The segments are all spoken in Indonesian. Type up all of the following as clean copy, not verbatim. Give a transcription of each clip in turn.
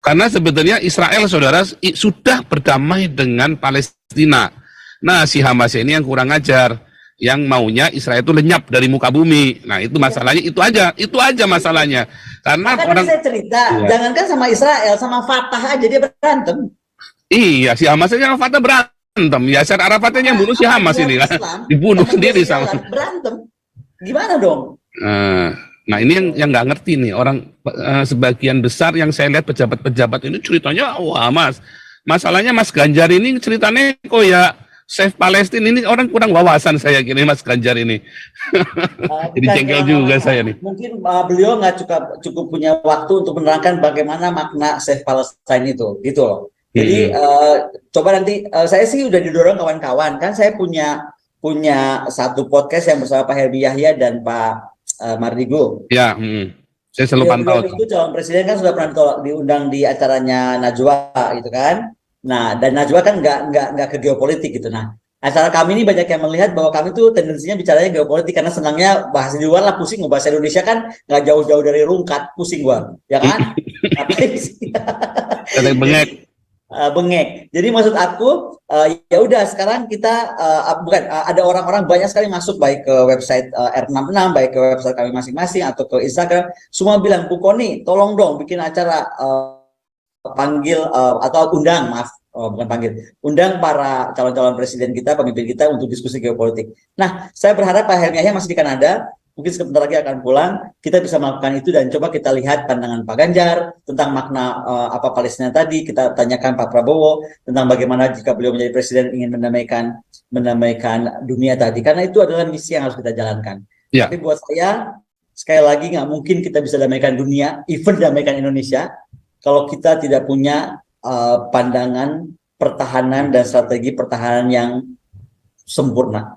Karena sebetulnya Israel, saudara, sudah berdamai dengan Palestina. Nah, si Hamas ini yang kurang ajar, yang maunya Israel itu lenyap dari muka bumi. Nah, itu masalahnya, itu aja masalahnya. Karena Maka orang, saya cerita, jangankan sama Israel, sama Fatah aja dia berantem. iya, si Hamas aja sama Fatah berantem. Yasser Arafatnya yang bunuh si Hamas ini kan, dibunuh sendiri sama. Berantem, gimana dong? Nah ini yang nggak ngerti nih orang, sebagian besar yang saya lihat pejabat-pejabat ini ceritanya wah Mas, masalahnya Mas Ganjar ini ceritanya kok ya Save Palestine, ini orang kurang wawasan saya kira Mas Ganjar ini. Jadi jengkel juga saya nih. Mungkin beliau nggak cukup punya waktu untuk menerangkan bagaimana makna Save Palestine itu, gitu loh. Jadi coba nanti saya sih udah didorong kawan-kawan, kan saya punya satu podcast yang bersama Pak Helmi Yahya dan Pak Mardigu. Ya, saya selalu pantau. Itu calon presiden kan sudah pernah diundang di acaranya Najwa gitu kan. Nah, dan Najwa kan nggak ke geopolitik gitu. Nah, acara kami ini banyak yang melihat bahwa kami tuh tendensinya bicaranya geopolitik karena senangnya bahasa di luar lah, pusing. Bahasa Indonesia kan nggak jauh-jauh dari rungkat, pusing gua, ya kan? Ngapain sih? Bengek. Jadi maksud aku ya udah sekarang kita ada orang-orang banyak sekali masuk baik ke website R66, baik ke website kami masing-masing atau ke Instagram, semua bilang Bu Koni tolong dong bikin acara panggil atau undang para calon-calon presiden kita, pemimpin kita untuk diskusi geopolitik. Nah, saya berharap Pak Helmi Yahya masih di Kanada. Mungkin sebentar lagi akan pulang, kita bisa melakukan itu dan coba kita lihat pandangan Pak Ganjar tentang makna apa Palestina tadi, kita tanyakan Pak Prabowo tentang bagaimana jika beliau menjadi presiden ingin mendamaikan dunia tadi, karena itu adalah misi yang harus kita jalankan. Ya. Tapi buat saya, sekali lagi nggak mungkin kita bisa damaikan dunia, even damaikan Indonesia, kalau kita tidak punya pandangan pertahanan dan strategi pertahanan yang sempurna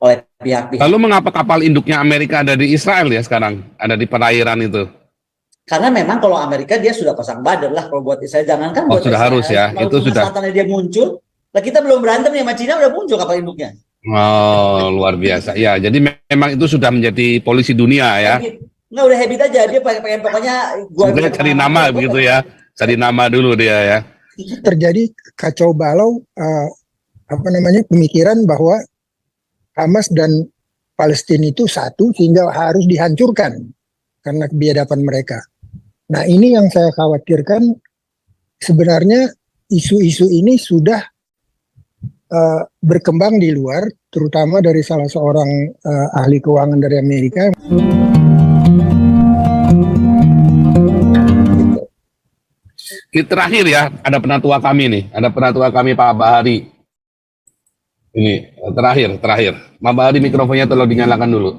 oleh pihak-pihak. Lalu mengapa kapal induknya Amerika ada di Israel ya sekarang? Ada di perairan itu? Karena memang kalau Amerika dia sudah pasang badan lah kalau buat Israel. Jangankan buat sudah Israel, harus ya, itu sudah. Selatannya dia muncul, lah kita belum berantem nih sama Cina udah muncul kapal induknya. Oh, luar biasa. Ya, jadi memang itu sudah menjadi polisi dunia ya. Nggak, udah habit aja, dia pengen pokoknya gua cari nama begitu ya. Cari nama dulu dia ya. Terjadi kacau balau pemikiran bahwa Hamas dan Palestina itu satu sehingga harus dihancurkan karena kebiadaban mereka. Nah, ini yang saya khawatirkan. Sebenarnya isu-isu ini sudah berkembang di luar, terutama dari salah seorang ahli keuangan dari Amerika. Ini terakhir ya, ada penatua kami nih, ada penatua kami Pak Bahari. Ini terakhir. Pak Bahari, mikrofonnya tolong dinyalakan dulu.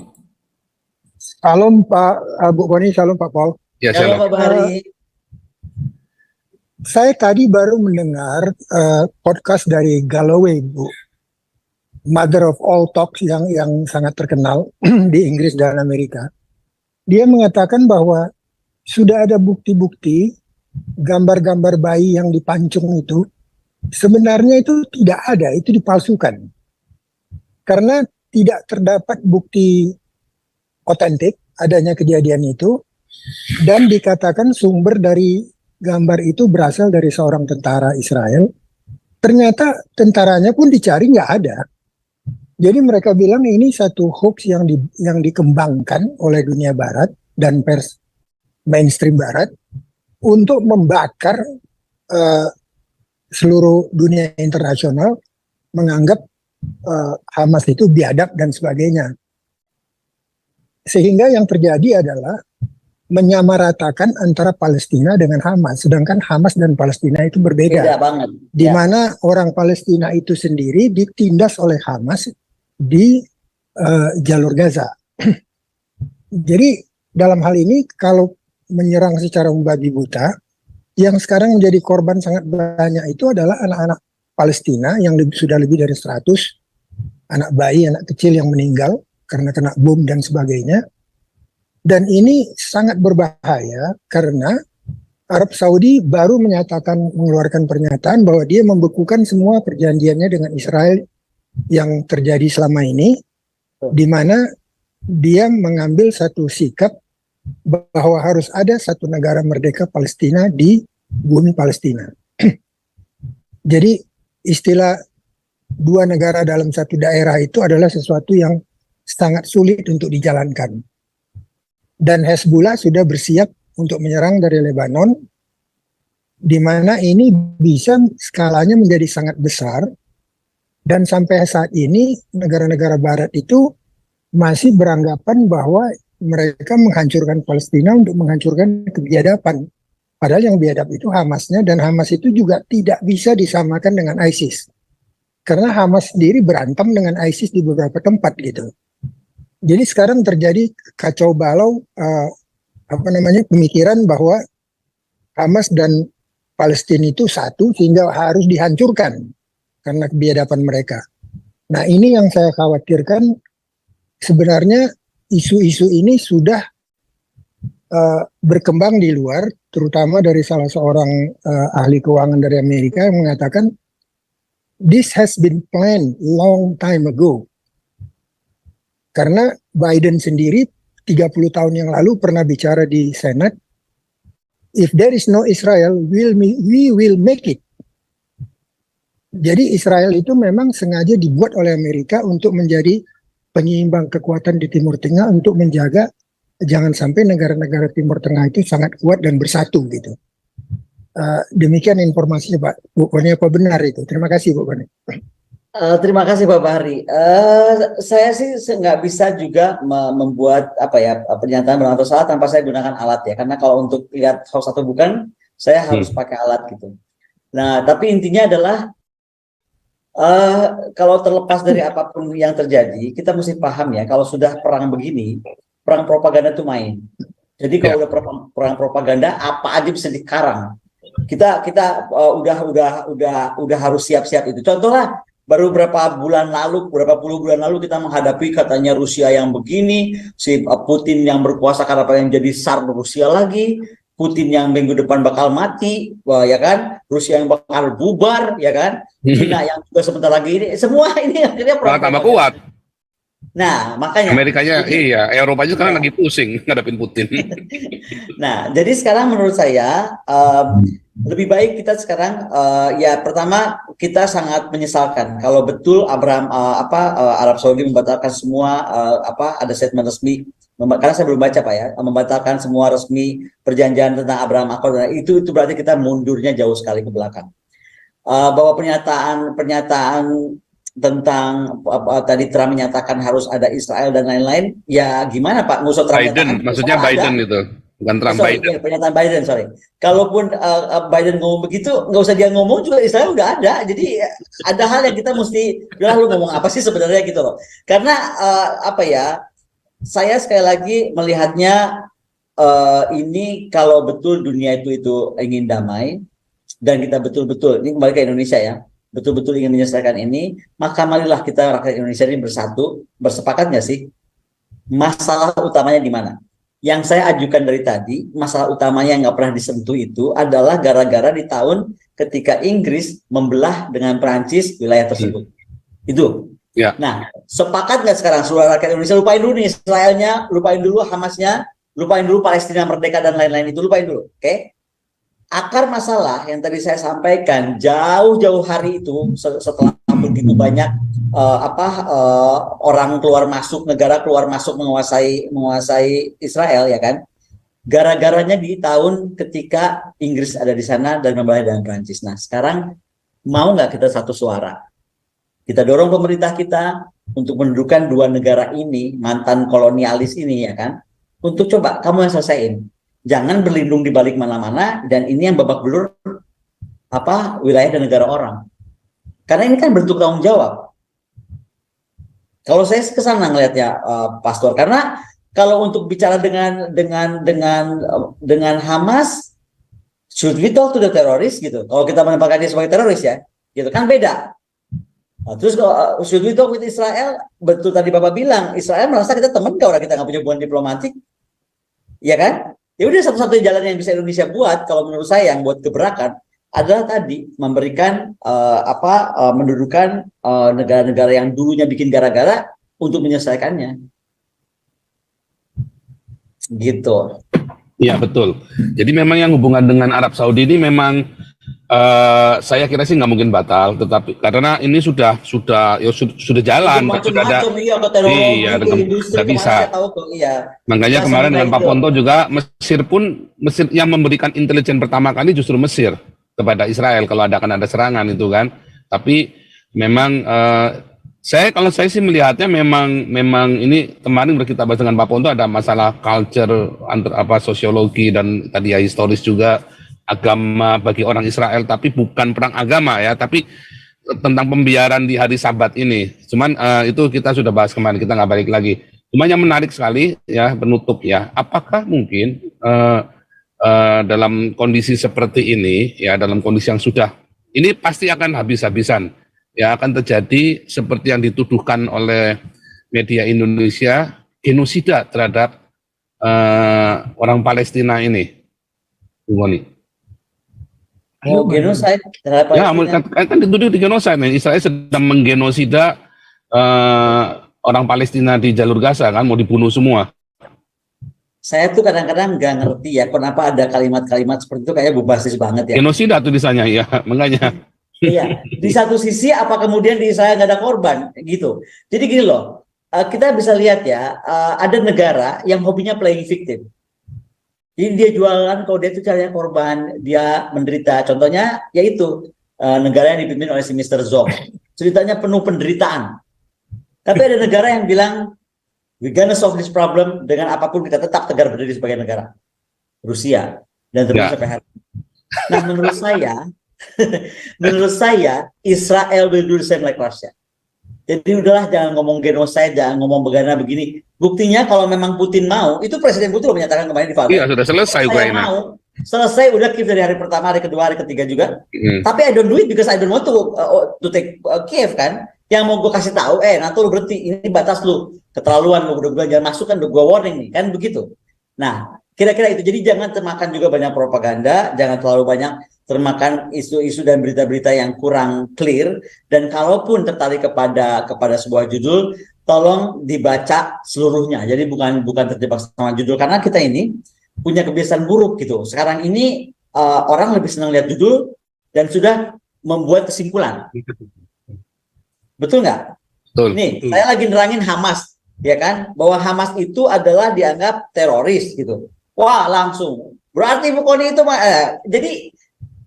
Salam Pak Bu Koni, salam Pak Paul. Ya, salam Pak Bahari. Saya tadi baru mendengar podcast dari Galloway, Bu, Mother of All Talks yang sangat terkenal di Inggris dan Amerika. Dia mengatakan bahwa sudah ada bukti-bukti gambar-gambar bayi yang dipancung itu sebenarnya itu tidak ada, itu dipalsukan. Karena tidak terdapat bukti otentik adanya kejadian itu, dan dikatakan sumber dari gambar itu berasal dari seorang tentara Israel. Ternyata tentaranya pun dicari nggak ada. Jadi mereka bilang ini satu hoax yang dikembangkan oleh dunia barat dan pers mainstream barat untuk membakar seluruh dunia internasional, menganggap Hamas itu biadab dan sebagainya. Sehingga yang terjadi adalah menyamaratakan antara Palestina dengan Hamas, sedangkan Hamas dan Palestina itu berbeda. Beda banget. Di mana orang Palestina itu sendiri ditindas oleh Hamas di jalur Gaza. Jadi dalam hal ini kalau menyerang secara membabi buta, yang sekarang menjadi korban sangat banyak itu adalah anak-anak Palestina yang sudah lebih dari 100 anak bayi, anak kecil yang meninggal karena kena bom dan sebagainya. Dan ini sangat berbahaya karena Arab Saudi baru mengeluarkan pernyataan bahwa dia membekukan semua perjanjiannya dengan Israel yang terjadi selama ini, di mana dia mengambil satu sikap bahwa harus ada satu negara merdeka Palestina di bumi Palestina. Jadi istilah dua negara dalam satu daerah itu adalah sesuatu yang sangat sulit untuk dijalankan. Dan Hezbollah sudah bersiap untuk menyerang dari Lebanon, di mana ini bisa skalanya menjadi sangat besar, dan sampai saat ini negara-negara Barat itu masih beranggapan bahwa mereka menghancurkan Palestina untuk menghancurkan kebiadaban. Padahal yang biadab itu Hamasnya, dan Hamas itu juga tidak bisa disamakan dengan ISIS. Karena Hamas sendiri berantem dengan ISIS di beberapa tempat gitu. Jadi sekarang terjadi kacau balau pemikiran bahwa Hamas dan Palestina itu satu sehingga harus dihancurkan karena kebiadaban mereka. Nah, ini yang saya khawatirkan. Sebenarnya isu-isu ini sudah berkembang di luar, terutama dari salah seorang ahli keuangan dari Amerika yang mengatakan this has been planned long time ago. Karena Biden sendiri 30 tahun yang lalu pernah bicara di Senat, if there is no Israel, we will make it. Jadi Israel itu memang sengaja dibuat oleh Amerika untuk menjadi penyeimbang kekuatan di Timur Tengah, untuk menjaga jangan sampai negara-negara Timur Tengah itu sangat kuat dan bersatu gitu. Demikian informasinya Pak Bu Koni, apa benar itu? Terima kasih Bu Koni. Terima kasih Pak Bahri. Saya sih nggak bisa juga membuat pernyataan benar atau salah tanpa saya gunakan alat ya. Karena kalau untuk lihat hoax atau bukan, saya harus pakai alat gitu. Nah, tapi intinya adalah kalau terlepas dari apapun yang terjadi, kita mesti paham ya, kalau sudah perang begini, perang propaganda itu main. Jadi kalau udah perang propaganda, apa aja bisa dikarang. Kita udah harus siap-siap itu. Contohlah, baru berapa puluh bulan lalu kita menghadapi katanya Rusia yang begini, si Putin yang berkuasa karena pengen jadi SAR Rusia lagi, Putin yang minggu depan bakal mati, ya kan? Rusia yang bakal bubar, ya kan? China yang juga sebentar lagi ini, semua ini akhirnya tambah kuat. Nah, makanya Amerikanya, Eropa juga kan lagi pusing ngadepin Putin. Nah, jadi sekarang menurut saya lebih baik kita sekarang ya pertama kita sangat menyesalkan kalau betul Arab Saudi membatalkan semua ada statement resmi, karena saya belum baca Pak ya, membatalkan semua resmi perjanjian tentang Abraham Accord. Itu berarti kita mundurnya jauh sekali ke belakang. Bahwa pernyataan tentang tadi Trump menyatakan harus ada Israel dan lain-lain, ya gimana Pak? Nggak usah Trump Biden, maksudnya Biden itu, bukan Trump. Biden. Ya, pernyataan Biden, sorry. Kalaupun Biden ngomong begitu, nggak usah dia ngomong juga Israel udah ada. Jadi ada hal yang kita mesti, udah lu ngomong apa sih sebenarnya gitu loh. Karena saya sekali lagi melihatnya ini kalau betul dunia itu ingin damai dan kita betul-betul ini kembali ke Indonesia ya, betul-betul ingin menyelesaikan ini, maka marilah kita rakyat Indonesia ini bersatu, bersepakat nggak sih? Masalah utamanya di mana? Yang saya ajukan dari tadi, masalah utamanya yang nggak pernah disentuh itu adalah gara-gara di tahun ketika Inggris membelah dengan Perancis wilayah tersebut. Itu. Ya. Nah, sepakat nggak sekarang seluruh rakyat Indonesia, lupain dulu nih Israelnya, lupain dulu Hamasnya, lupain dulu Palestina merdeka dan lain-lain itu, lupain dulu, oke? Akar masalah yang tadi saya sampaikan jauh-jauh hari itu setelah begitu banyak orang keluar masuk, negara keluar masuk menguasai Israel ya kan, gara-garanya di tahun ketika Inggris ada di sana dan membelah dengan Prancis. Nah sekarang mau nggak kita satu suara, kita dorong pemerintah kita untuk mendudukan dua negara ini, mantan kolonialis ini ya kan, untuk coba kamu yang selesaiin. Jangan berlindung di balik mana-mana, dan ini yang babak belur wilayah dan negara orang. Karena ini kan bentuk tanggung jawab. Kalau saya kesana ngelihatnya, Pastor, karena kalau untuk bicara dengan Hamas, should we talk to the terrorist gitu? Kalau kita menempatkan dia sebagai teroris ya, gitu kan beda. Nah, terus should we talk with Israel? Betul tadi Bapak bilang, Israel merasa kita teman kalau kita nggak punya hubungan diplomatik, ya kan? Ya udah, satu-satunya jalan yang bisa Indonesia buat kalau menurut saya yang buat gebrakan adalah tadi memberikan mendudukan negara-negara yang dulunya bikin gara-gara untuk menyelesaikannya. Gitu. Iya betul. Jadi memang yang hubungan dengan Arab Saudi ini memang saya kira sih nggak mungkin batal, tetapi karena ini sudah jalan, Itu sudah ada. macam-macam, iya, ke teknologi, Iya, ke industri, nggak kemana bisa. saya tahu kok, iya. Makanya Nggak kemarin semudah dengan Pak itu. Ponto juga Mesir yang memberikan intelijen pertama kali justru Mesir kepada Israel kalau akan ada serangan itu kan. Tapi memang kalau saya sih melihatnya memang ini kemarin kita bahas dengan Pak Ponto ada masalah culture sosiologi dan tadi ya historis juga agama bagi orang Israel, tapi bukan perang agama ya, tapi tentang pembiaran di hari Sabat ini. Cuman itu kita sudah bahas kemarin, kita nggak balik lagi. Cuman yang menarik sekali ya penutup ya, apakah mungkin dalam kondisi seperti ini ya, dalam kondisi yang sudah ini pasti akan habis-habisan ya, akan terjadi seperti yang dituduhkan oleh media Indonesia, genosida terhadap orang Palestina ini, Bu Ngoni. Oh, genocide terhadap Ya, Palestina. kan dituduh di genosida. Israel sedang menggenosida orang Palestina di jalur Gaza kan, mau dibunuh semua. Saya tuh kadang-kadang nggak ngerti ya, kenapa ada kalimat-kalimat seperti itu kayak bombastis banget ya. Genosida tulisannya ya, makanya. Iya, di satu sisi apa kemudian di Israel nggak ada korban gitu. Jadi gini loh, kita bisa lihat ya, ada negara yang hobinya playing victim. Jadi dia jualan kalau dia itu caranya korban, dia menderita. Contohnya yaitu negara yang dipimpin oleh si Mr. Zong. Ceritanya penuh penderitaan. Tapi ada negara yang bilang we gonna solve this problem dengan apapun kita tetap tegar berdiri sebagai negara. Rusia dan terus sampai hari ini. Nah, menurut saya Israel will do the same like Russia. Jadi udahlah, jangan ngomong genocide, jangan ngomong begini. Buktinya kalau memang Putin mau, itu Presiden Putin menyatakan kemarin di Pavel. Iya, sudah selesai Ukraina. Selesai, udah keep dari hari pertama, hari kedua, hari ketiga juga. Tapi I don't do it because I don't want to take Kiev kan. Yang mau gue kasih tahu, NATO lu berhenti, ini batas lu, keterlaluan lu, udah jangan masuk kan, udah gue warning nih, kan begitu. Nah, kira-kira itu. Jadi jangan termakan juga banyak propaganda, jangan terlalu banyak termakan isu-isu dan berita-berita yang kurang clear, dan kalaupun tertarik kepada sebuah judul, tolong dibaca seluruhnya. Jadi bukan terjebak sama judul, karena kita ini punya kebiasaan buruk gitu. Sekarang ini orang lebih senang lihat judul dan sudah membuat kesimpulan. Betul nggak? Betul. Nih, saya lagi nerangin Hamas, ya kan? Bahwa Hamas itu adalah dianggap teroris gitu. Wah, langsung. Berarti bukan itu, jadi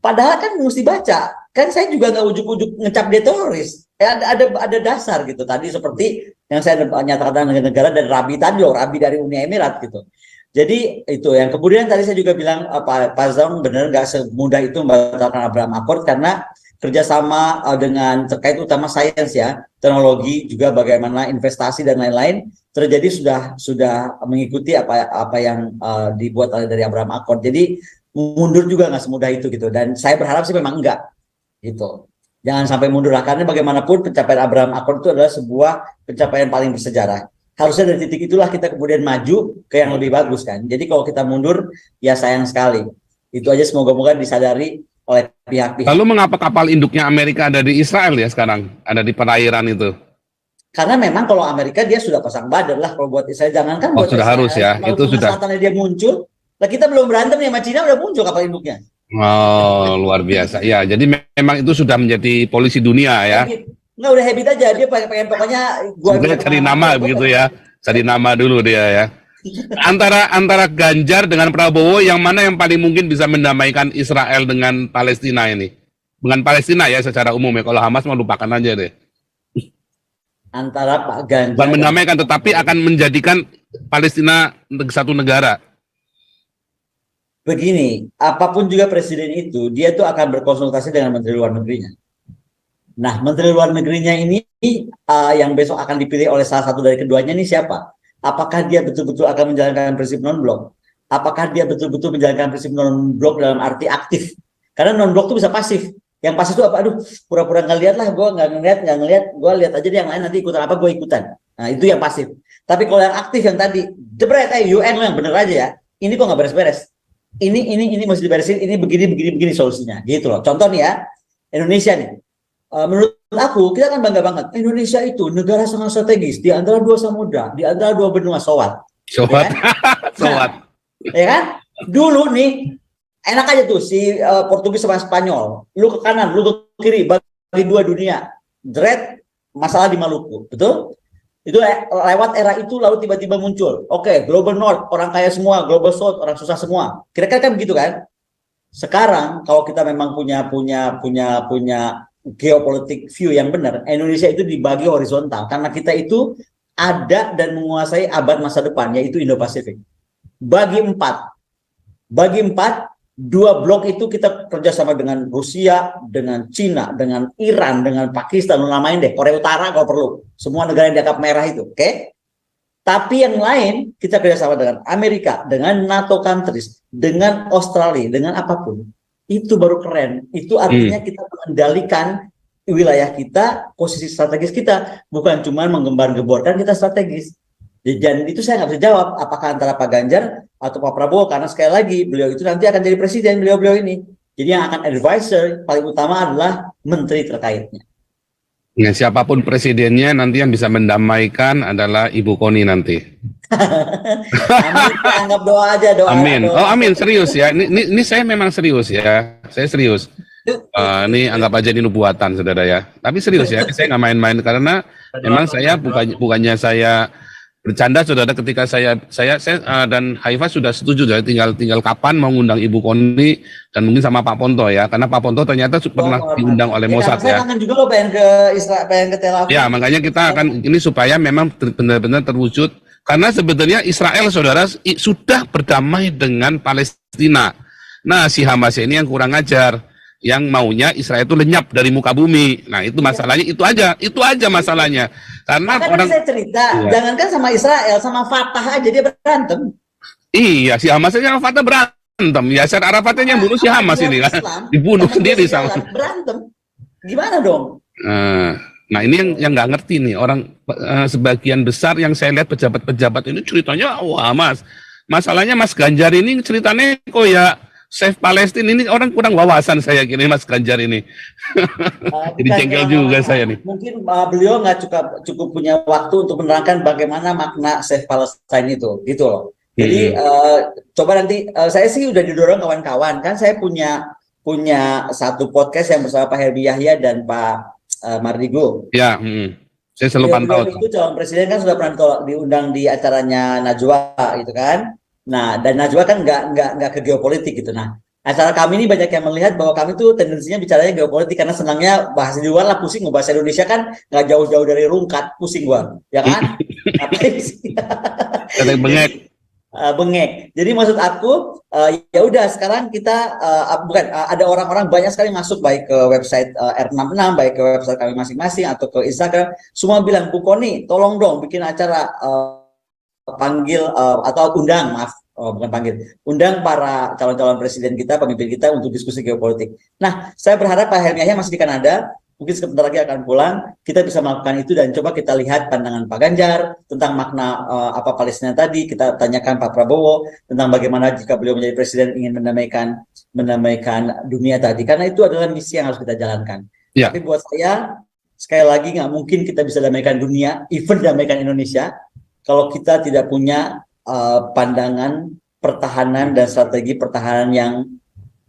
padahal kan mesti baca. Kan saya juga nggak ujuk-ujuk ngecap dia teroris. Ada dasar gitu. Tadi seperti yang saya nyatakan dengan negara dan Rabi tadi loh, Rabi dari Uni Emirat gitu. Jadi itu yang kemudian tadi saya juga bilang Pak Zong benar nggak semudah itu membatalkan Abraham Accord, karena kerjasama dengan terkait utama sains ya, teknologi juga bagaimana investasi dan lain-lain terjadi sudah mengikuti apa yang dibuat dari Abraham Accord. Jadi mundur juga nggak semudah itu gitu, dan saya berharap sih memang enggak gitu. Jangan sampai mundur lah, karena bagaimanapun pencapaian Abraham Accord itu adalah sebuah pencapaian paling bersejarah. Harusnya dari titik itulah kita kemudian maju ke yang lebih bagus kan. Jadi kalau kita mundur ya sayang sekali. Itu aja, semoga-moga disadari oleh pihak-pihak. Lalu mengapa kapal induknya Amerika ada di Israel ya sekarang? Ada di perairan itu? Karena memang kalau Amerika dia sudah pasang badan lah, kalau buat Israel jangankan buat sudah Israel, harus ya, itu sudah. Selatannya dia muncul, lah kita belum berantem ya sama Cina udah muncul kapal induknya. Oh, luar biasa. Ya, jadi memang itu sudah menjadi polisi dunia ya. Nggak, udah habit aja, dia pengen pokoknya gua cari nama begitu ya. Cari nama dulu dia ya. Antara Ganjar dengan Prabowo, yang mana yang paling mungkin bisa mendamaikan Israel dengan Palestina ini? Dengan Palestina ya secara umum ya. Kalau Hamas mau lupakan aja deh. Antara Pak Ganjar. Bukan mendamaikan, tetapi akan menjadikan Palestina satu negara. Begini, apapun juga presiden itu, dia tuh akan berkonsultasi dengan Menteri Luar Negerinya. Nah, Menteri Luar Negerinya ini yang besok akan dipilih oleh salah satu dari keduanya ini siapa? Apakah dia betul-betul akan menjalankan prinsip non-blok? Apakah dia betul-betul menjalankan prinsip non-blok dalam arti aktif? Karena non-blok itu bisa pasif. Yang pasif itu apa? Aduh, pura-pura nggak lihat lah, gue nggak ngeliat, gue lihat aja deh yang lain, nanti ikutan apa, gue ikutan. Nah, itu yang pasif. Tapi kalau yang aktif yang tadi, jebret, UN yang bener aja ya, ini kok nggak beres-beres. Ini mesti diberesin, ini begini solusinya. Gitu loh. Contoh nih ya, Indonesia nih. Menurut aku, kita kan bangga banget. Indonesia itu negara sangat strategis di antara dua samudra, di antara dua benua, sowat. Sowat. Ya kan? Ya kan? Dulu nih enak aja tuh si Portugis sama Spanyol, lu ke kanan, lu ke kiri, bagi dua dunia. Dread masalah di Maluku, betul? Itu lewat era itu lalu tiba-tiba muncul. Oke, Global North orang kaya semua, Global South orang susah semua. Kira-kira kan begitu kan? Sekarang kalau kita memang punya geopolitik view yang benar, Indonesia itu dibagi horizontal karena kita itu ada dan menguasai abad masa depan, yaitu Indo-Pasifik. Bagi empat, dua blok itu kita kerjasama dengan Rusia, dengan Cina, dengan Iran, dengan Pakistan, namain deh, Korea Utara kalau perlu. Semua negara yang dianggap merah itu, oke? Tapi yang lain kita kerjasama dengan Amerika, dengan NATO countries, dengan Australia, dengan apapun. Itu baru keren. Itu artinya kita mengendalikan wilayah kita, posisi strategis kita, bukan cuma menggembar-gemborkan kita strategis. Dan itu saya nggak bisa jawab apakah antara Pak Ganjar atau Pak Prabowo, karena sekali lagi beliau itu nanti akan jadi presiden, beliau ini. Jadi yang akan advisor paling utama adalah menteri terkaitnya. Ya, siapapun presidennya nanti yang bisa mendamaikan adalah Ibu Koni nanti. Amin, anggap doa aja, doa. Amin. Doa. Oh amin, serius ya. Ini saya memang serius ya. Saya serius. Ini anggap aja ini nubuatan, saudara ya. Tapi serius ya, saya nggak main-main karena memang saya bukannya saya bercanda, saudara. Ketika saya dan Haifa sudah setuju ya, tinggal kapan mau ngundang Ibu Koni dan mungkin sama Pak Ponto ya, karena Pak Ponto ternyata pernah diundang oleh Mossad ya. Saya kangen juga loh pengen ke Israel, pengen ke Tel Aviv. Ya makanya kita akan ini supaya memang benar-benar terwujud, karena sebetulnya Israel, saudara, sudah berdamai dengan Palestina. Nah si Hamas ini yang kurang ajar, yang maunya Israel itu lenyap dari muka bumi. Nah itu masalahnya, itu aja masalahnya. Karena makanya orang saya cerita, jangankan sama Israel, sama Fatah aja dia berantem. Iya, si Hamas aja sama Fatah berantem. Yasser Arafat aja yang bunuh si Hamas ini kan, dibunuh sendiri sama. Berantem, gimana dong? Nah ini yang nggak ngerti nih orang, sebagian besar yang saya lihat pejabat-pejabat ini ceritanya, wah Mas, masalahnya Mas Ganjar ini ceritanya kok ya Save Palestine, ini orang kurang wawasan saya kira Mas Ganjar ini. Jadi jengkel juga saya nih. Mungkin beliau nggak cukup punya waktu untuk menerangkan bagaimana makna Save Palestine itu, gitu loh. Jadi coba nanti saya sih udah didorong kawan-kawan, kan saya punya satu podcast yang bersama Pak Helmi Yahya dan Pak Mardigo. Ya, saya selalu pantau. Itu calon presiden kan sudah pernah diundang di acaranya Najwa gitu kan. Nah, dan Najwa kan nggak ke geopolitik gitu. Nah, acara kami ini banyak yang melihat bahwa kami tuh tendensinya bicaranya geopolitik karena senangnya bahasa di luar lah, pusing, bahasa Indonesia kan nggak jauh-jauh dari rungkat, pusing gua, ya kan? Bengek. Bengek. Jadi maksud aku ya udah sekarang kita ada orang-orang banyak sekali masuk baik ke website R66, baik ke website kami masing-masing atau ke Instagram, semua bilang Bu Koni, tolong dong bikin acara panggil atau undang para calon-calon presiden kita, pemimpin kita untuk diskusi geopolitik. Nah, saya berharap Pak Helmi Yahya masih di Kanada, mungkin sebentar lagi akan pulang, kita bisa melakukan itu dan coba kita lihat pandangan Pak Ganjar tentang makna apa Palestina tadi, kita tanyakan Pak Prabowo tentang bagaimana jika beliau menjadi presiden ingin mendamaikan dunia tadi, karena itu adalah misi yang harus kita jalankan. Ya. Tapi buat saya, sekali lagi nggak mungkin kita bisa damaikan dunia, even damaikan Indonesia, kalau kita tidak punya pandangan pertahanan dan strategi pertahanan yang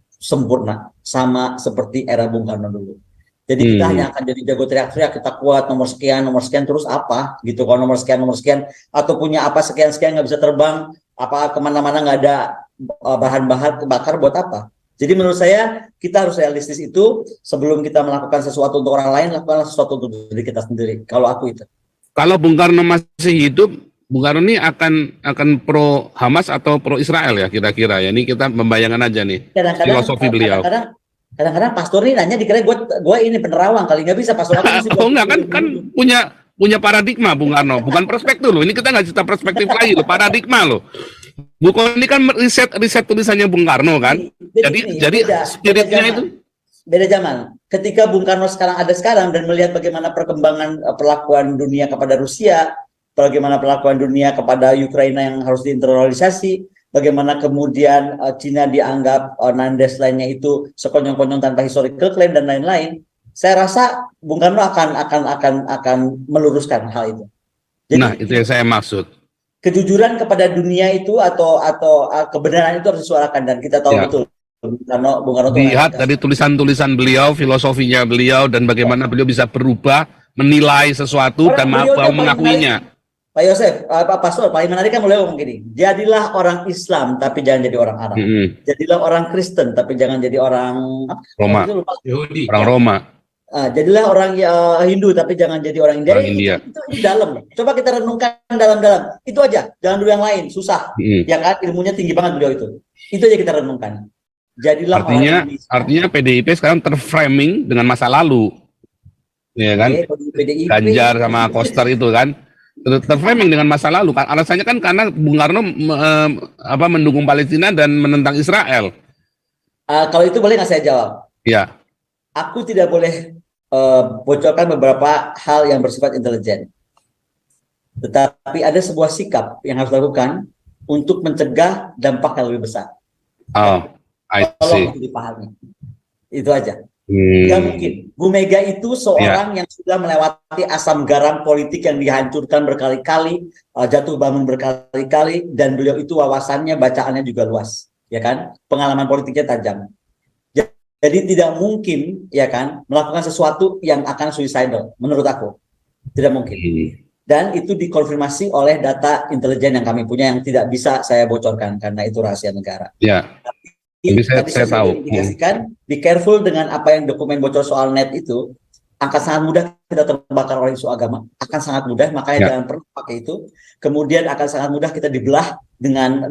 sempurna, sama seperti era Bung Karno dulu. Jadi kita hanya akan jadi jago teriak-teriak, kita kuat, nomor sekian, terus apa gitu. Kalau nomor sekian, atau punya apa sekian-sekian nggak bisa terbang, apa kemana-mana nggak ada bahan-bahan bakar buat apa. Jadi menurut saya kita harus realistis itu, sebelum kita melakukan sesuatu untuk orang lain, lakukanlah sesuatu untuk diri kita sendiri. Kalau aku itu. Kalau Bung Karno masih hidup, Bung Karno ini akan pro Hamas atau pro Israel ya kira-kira ya. Ini kita membayangkan aja nih filosofi beliau. Kadang-kadang pastor ini nanya dikira gue ini penerawang kali, nggak bisa pastor aku. Oh enggak, kan punya paradigma Bung Karno, bukan perspektif loh. Ini kita nggak cerita perspektif lagi loh, paradigma loh. Bu Koni kan riset tulisannya Bung Karno kan. Jadi spiritnya itu beda zaman. Ketika Bung Karno ada sekarang dan melihat bagaimana perkembangan perlakuan dunia kepada Rusia, bagaimana perlakuan dunia kepada Ukraina yang harus diinternalisasi, bagaimana kemudian Cina dianggap nandes lainnya itu sekonyong-konyong tanpa historical claim dan lain-lain. Saya rasa Bung Karno akan meluruskan hal itu. Jadi, nah, itu yang saya maksud. kejujuran kepada dunia itu atau kebenaran itu harus disuarakan, dan kita tahu Ya. betul Bung Karno tuh Lihat dari tulisan-tulisan beliau, filosofinya beliau, dan bagaimana beliau bisa berubah, menilai sesuatu, dan beliau mau tuh paling mengakuinya. Pak Yosef, Pak Pastor, paling menarik kan beliau ngomong gini, jadilah orang Islam tapi jangan jadi orang Arab. Jadilah orang Kristen tapi jangan jadi orang Roma. Yahudi. Orang Roma. Jadilah orang Hindu tapi jangan jadi orang India. Orang India. Itu dalam. Coba kita renungkan dalam-dalam. Itu aja. Jangan dulu yang lain. Susah. Ya kan? Ilmunya tinggi banget beliau itu. Itu aja kita renungkan. Jadilah artinya PDIP sekarang terframing dengan masa lalu. Ya kan? PDIP. Ganjar sama Koster itu kan. Terframing dengan masa lalu. Alasannya kan karena Bung Karno mendukung Palestina dan menentang Israel. Kalau itu boleh nggak saya jawab? Ya. Aku tidak boleh bocorkan beberapa hal yang bersifat intelijen. Tetapi ada sebuah sikap yang harus dilakukan untuk mencegah dampak yang lebih besar. Oh, I see. Tolong itu dipahami. Itu aja. Tidak mungkin. Bu Mega itu seorang yang sudah melewati asam garam politik yang dihancurkan berkali-kali, jatuh bangun berkali-kali, dan beliau itu wawasannya, bacaannya juga luas, ya kan? Pengalaman politiknya tajam. Jadi tidak mungkin, ya kan, melakukan sesuatu yang akan suicidal, menurut aku. Tidak mungkin. Dan itu dikonfirmasi oleh data intelijen yang kami punya yang tidak bisa saya bocorkan karena itu rahasia negara. Ya. Tapi saya tahu. Indikasikan, be careful dengan apa yang dokumen bocor soal net itu. Akan sangat mudah kita terbakar oleh isu agama. Akan sangat mudah, makanya jangan pernah pakai itu. Kemudian akan sangat mudah kita dibelah dengan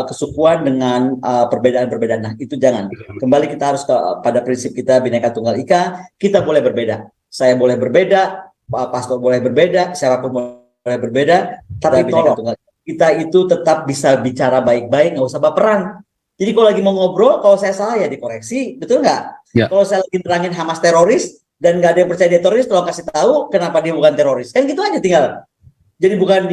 kesukuan, dengan perbedaan-perbedaan. Nah, itu jangan. Kembali kita harus pada prinsip kita Bhinneka Tunggal Ika. Kita boleh berbeda. Saya boleh berbeda, Pak Pastor boleh berbeda, siapapun boleh berbeda. Tapi tolong kita itu tetap bisa bicara baik-baik, nggak usah baperan. Jadi kalau lagi mau ngobrol, kalau saya salah ya dikoreksi, betul nggak? Ya. Kalau saya lagi terangin Hamas teroris dan nggak ada yang percaya dia teroris, tolong kasih tahu kenapa dia bukan teroris. Kan gitu aja tinggal. Jadi bukan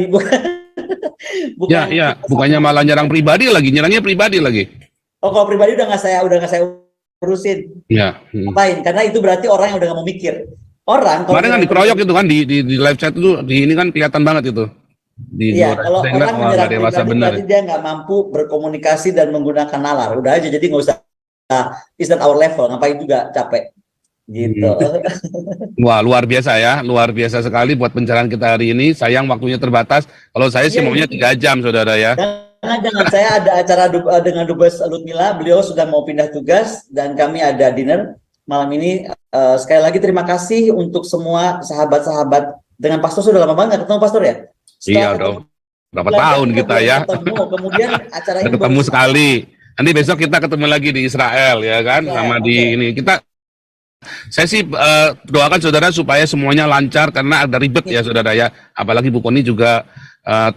bukannya malah nyerang pribadi lagi, nyerangnya pribadi lagi. Oh, kalau pribadi udah nggak saya urusin. Ya. Ngapain? Karena itu berarti orang yang udah nggak mau mikir. Orang kemarin kan dikeroyok itu kan di live chat itu, di ini kan kelihatan banget itu. Iya, kalau orang menyerang pribadi berarti dia nggak mampu berkomunikasi dan menggunakan nalar. Udah aja, jadi nggak usah. Is that our level? Ngapain juga capek? Gitu. Wah, luar biasa ya, luar biasa sekali buat pencerahan kita hari ini. Sayang waktunya terbatas. Kalau saya sih maunya 3 jam, saudara ya. Jangan. Saya ada acara dengan Dubes Ludmila. Beliau sudah mau pindah tugas dan kami ada dinner malam ini. Sekali lagi terima kasih untuk semua sahabat-sahabat. Dengan Pastor sudah lama banget ketemu Pastor ya. Iya dong. Berapa tahun kita ya. Kemudian acara ini ketemu sekali. Nanti besok kita ketemu lagi di Israel ya kan, sama di ini. Saya sih doakan saudara supaya semuanya lancar karena ada ribet ya saudara ya. Apalagi Bu Koni juga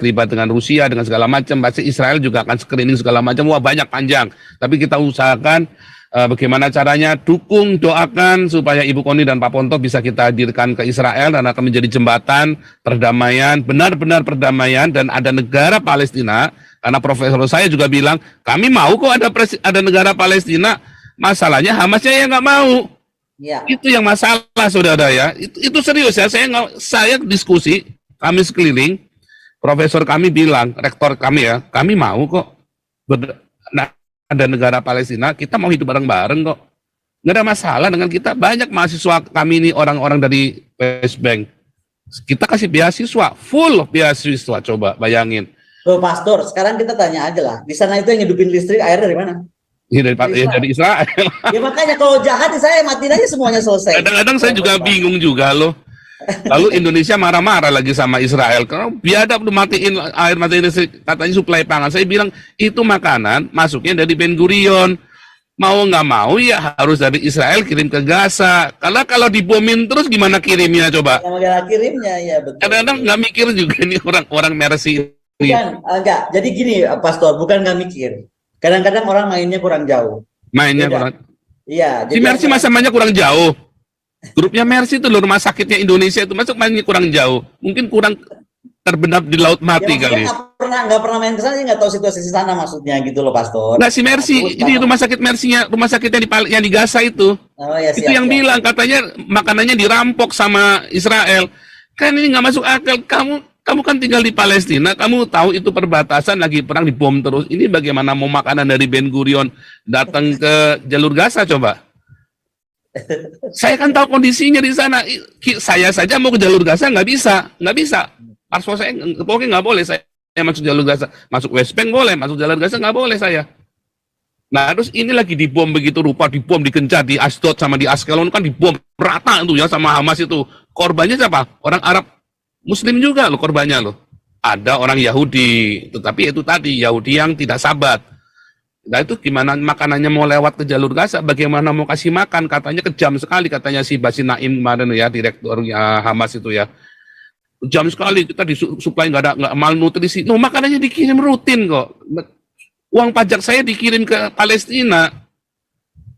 terlibat dengan Rusia dengan segala macam. Pasti Israel juga akan screening segala macam. Wah, banyak panjang. Tapi kita usahakan bagaimana caranya, dukung, doakan supaya Ibu Koni dan Pak Ponto bisa kita hadirkan ke Israel dan akan menjadi jembatan perdamaian, benar-benar perdamaian, dan ada negara Palestina. Karena profesor saya juga bilang, kami mau kok ada negara Palestina, masalahnya Hamasnya yang nggak mau. Ya. Itu yang masalah saudara ya. Itu serius ya. Saya diskusi, kami sekeliling, profesor kami bilang, rektor kami ya, kami mau kok. Ada negara Palestina, kita mau hidup bareng-bareng kok. Nggak ada masalah dengan kita. Banyak mahasiswa kami ini orang-orang dari West Bank. Kita kasih beasiswa, full beasiswa, coba bayangin. Loh Pastor, sekarang kita tanya aja lah. Di sana itu yang hidupin listrik, air dari mana? Dari Israel. Ya makanya kalau jahat saya matiin aja semuanya selesai. Kadang-kadang saya juga bingung juga loh. Lalu Indonesia marah-marah lagi sama Israel karena biadab matiin air, matiin listrik, katanya suplai pangan. Saya bilang itu makanan masuknya dari Ben Gurion. Mau nggak mau ya harus dari Israel kirim ke Gaza. Karena kalau dibomin terus gimana kirimnya coba? Gimana kirimnya ya betul. Kadang-kadang nggak mikir juga nih orang Mercy. Bukan, enggak. Jadi gini Pastor, bukan nggak mikir. Kadang-kadang orang mainnya kurang jauh. Mainnya kurang. Iya. Si Mercy masa mainnya kurang jauh. Grupnya Mercy itu loh, rumah sakitnya Indonesia itu masuk mainnya kurang jauh. Mungkin kurang terbenam di laut mati ya, kali. Nggak pernah main ke sana, nggak tahu situasi di sana maksudnya gitu loh Pastor. Nah si Mercy, ini rumah sakit Mercy-nya, rumah sakitnya yang di Gaza itu. Oh, ya, itu yang bilang katanya makanannya dirampok sama Israel. Kan ini nggak masuk akal. Kamu kan tinggal di Palestina, kamu tahu itu perbatasan lagi perang dibom terus. Ini bagaimana mau makanan dari Ben Gurion datang ke jalur Gaza coba? Saya kan tahu kondisinya di sana. Saya saja mau ke jalur Gaza nggak bisa. Paspor saya pokoknya nggak boleh saya masuk jalur Gaza. Masuk West Bank boleh, masuk jalur Gaza nggak boleh saya. Nah terus ini lagi dibom begitu rupa, dibom digencar di Ashdod sama di Askelon kan dibom rata tuh ya sama Hamas itu. Korbannya siapa? Orang Arab Muslim juga loh korbannya loh. Ada orang Yahudi, tetapi itu tadi Yahudi yang tidak sabat. Nah itu gimana makanannya mau lewat ke jalur Gaza? Bagaimana mau kasih makan? Katanya kejam sekali katanya si Basin Naim kemarin ya direktur Hamas itu ya. Kejam sekali kita disuplai nggak malnutrisi. No makanannya dikirim rutin kok. Uang pajak saya dikirim ke Palestina.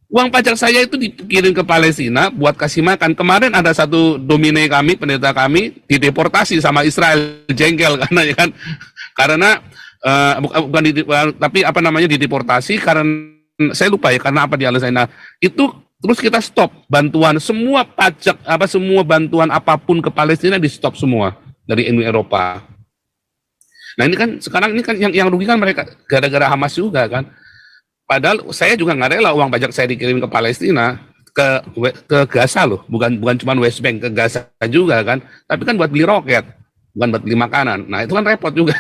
Uang pajak saya itu dikirim ke Palestina buat kasih makan. Kemarin ada satu domine kami, pendeta kami, dideportasi sama Israel, jengkel karena ya kan, karena tapi apa namanya dideportasi karena saya lupa ya karena apa di alasannya. Itu terus kita stop bantuan semua pajak semua bantuan apapun ke Palestina di stop semua dari Uni Eropa. Nah ini kan sekarang ini kan yang rugi kan mereka gara-gara Hamas juga kan. Padahal saya juga nggak rela uang pajak saya dikirim ke Palestina, ke Gaza loh, bukan cuma West Bank, ke Gaza juga kan, tapi kan buat beli roket, bukan buat beli makanan. Nah itu kan repot juga.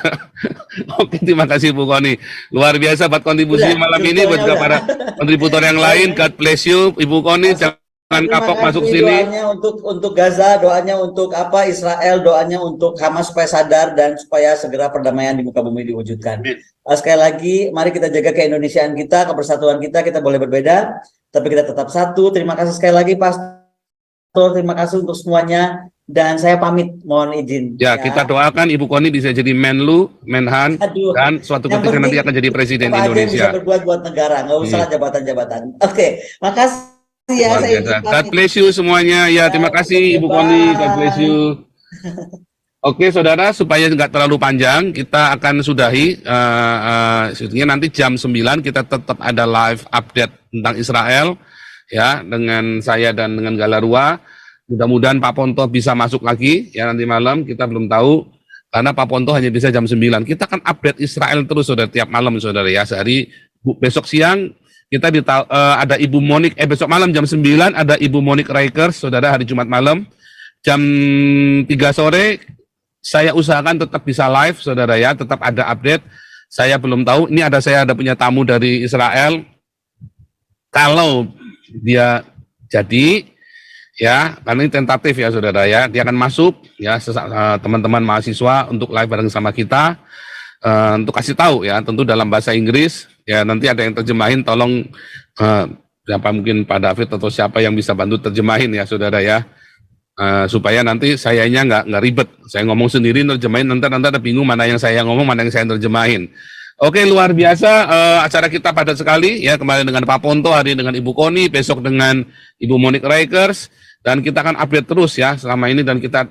Oke, terima kasih Bu Koni, luar biasa buat kontribusi malam ini buat para kontributor yang lain. God bless you, Ibu Koni. Jangan kapok masuk sini. Doanya untuk Gaza, doanya untuk Israel, doanya untuk Hamas supaya sadar dan supaya segera perdamaian di muka bumi diwujudkan. Sekali lagi, mari kita jaga keindonesiaan kita, kebersatuan kita boleh berbeda, tapi kita tetap satu. Terima kasih sekali lagi Pastor, terima kasih untuk semuanya, dan saya pamit, mohon izin. Ya, kita doakan Ibu Koni bisa jadi Menlu, Menhan, dan suatu ketika nanti akan jadi Presiden Indonesia. Bisa berbuat buat negara, nggak usah jabatan-jabatan. Oke, makasih. Ya, God bless you semuanya. Ya, terima kasih Ibu Koni. God bless you. Oke, saudara, supaya nggak terlalu panjang, kita akan sudahi. Sebetulnya nanti jam 9 kita tetap ada live update tentang Israel, ya, dengan saya dan dengan Galarua. Mudah-mudahan Pak Ponto bisa masuk lagi, ya nanti malam. Kita belum tahu karena Pak Ponto hanya bisa jam 9. Kita akan update Israel terus, saudara, tiap malam, saudara ya. Sehari besok siang. Kita ada Ibu Monik, besok malam jam 9 ada Ibu Monik Rikers, saudara, hari Jumat malam. Jam 3 sore, saya usahakan tetap bisa live, saudara ya, tetap ada update. Saya belum tahu, ini saya ada punya tamu dari Israel. Kalau dia jadi, ya, karena ini tentatif ya, saudara ya, dia akan masuk, ya, teman-teman mahasiswa untuk live bareng sama kita. Untuk kasih tahu ya, tentu dalam bahasa Inggris ya, nanti ada yang terjemahin, tolong siapa mungkin Pak David atau siapa yang bisa bantu terjemahin ya, saudara ya, supaya nanti sayanya nggak ribet, saya ngomong sendiri terjemahin, nanti ada bingung mana yang saya ngomong, mana yang saya terjemahin. Oke, luar biasa acara kita padat sekali ya, kemarin dengan Pak Ponto, hari ini dengan Ibu Koni, besok dengan Ibu Monik Rikers, dan kita akan update terus ya selama ini, dan kita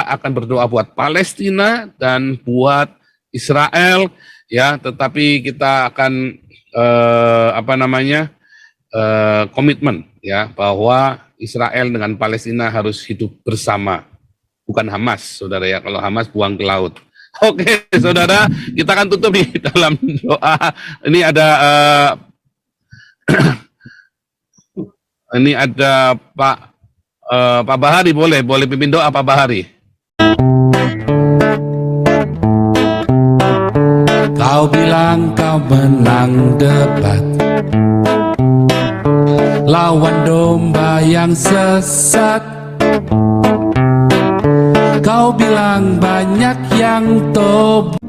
akan berdoa buat Palestina dan buat Israel ya, tetapi kita akan komitmen ya bahwa Israel dengan Palestina harus hidup bersama, bukan Hamas, saudara ya. Kalau Hamas buang ke laut. Oke, saudara, kita akan tutup di dalam doa. Ini ada ini ada Pak Bahari, boleh pimpin doa Pak Bahari. Kau bilang kau menang debat lawan domba yang sesat. Kau bilang banyak yang tobat.